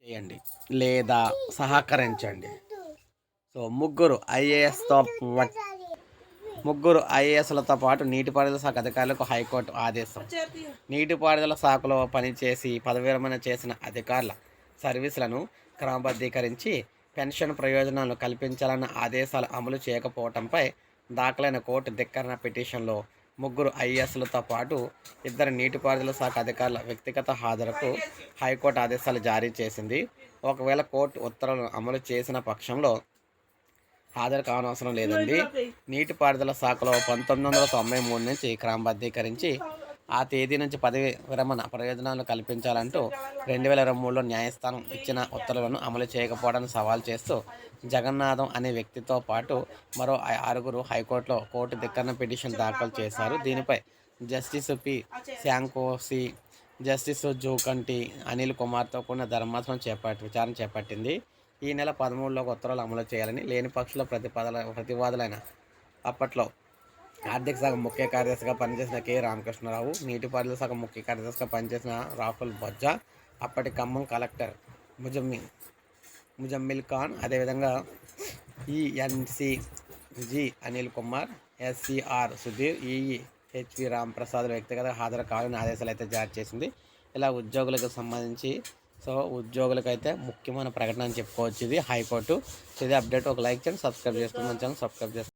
చేయండి లేదా సహకరించండి. సో ముగ్గురు ఐఏఎస్లతో పాటు నీటిపారుదల శాఖ అధికారులకు హైకోర్టు ఆదేశం. నీటిపారుదల శాఖలో పనిచేసి పదవి విరమణ చేసిన అధికారుల సర్వీసులను క్రమబద్ధీకరించి పెన్షన్ ప్రయోజనాలను కల్పించాలన్న ఆదేశాలు అమలు చేయకపోవడంపై దాఖలైన కోర్టు ధిక్కరణ పిటిషన్లో ముగ్గురు ఐఏఎస్లతో పాటు 2 నీటిపారుదల శాఖ అధికారుల వ్యక్తిగత హాజరుకు హైకోర్టు ఆదేశాలు జారీ చేసింది. ఒకవేళ కోర్టు ఉత్తర్వులను అమలు చేసిన పక్షంలో హాజరు కానవసరం లేదండి. నీటిపారుదల శాఖలో 1993 నుంచి క్రమబద్ధీకరించి ఆ తేదీ నుంచి పదవి విరమణ ప్రయోజనాలను కల్పించాలంటూ 2023లో న్యాయస్థానం ఇచ్చిన ఉత్తర్వులను అమలు చేయకపోవడాన్ని సవాల్ చేస్తూ జగన్నాథం అనే వ్యక్తితో పాటు మరో 6 హైకోర్టులో కోర్టు ధిక్కరణ పిటిషన్ దాఖలు చేశారు. దీనిపై justice P Sam Koshy, justice Jukanti Anil కుమార్తో కూడిన ధర్మాసనం విచారణ చేపట్టింది. ఈ నెల 13లోకి ఉత్తర్వులు అమలు చేయాలని లేని పక్షంలో ప్రతివాదులైన అప్పట్లో ఆర్థిక శాఖ ముఖ్య కార్యదర్శిగా పనిచేసిన కె రామకృష్ణరావు, నీటిపారుదల శాఖ ముఖ్య కార్యదర్శిగా పనిచేసిన రాహుల్ బొజ్జా, అప్పటి ఖమ్మం కలెక్టర్ ముజమ్మిల్ ఖాన్, అదేవిధంగా ENC G Anil Kumar, SCR Sudheer, EE HV Ramprasad వ్యక్తిగత హాజరు కావాలని ఆదేశాలు అయితే జారీ చేసింది. ఇలా ఉద్యోగులకు సంబంధించి ఉద్యోగులకైతే ముఖ్యమైన ప్రకటన అని చెప్పుకోవచ్చు ఇది హైకోర్టు. ఇది అప్డేట్. ఒక లైక్ చేయండి, సబ్స్క్రైబ్ చేసుకోండి, మన ఛానల్ సబ్స్క్రైబ్ చేసుకోండి.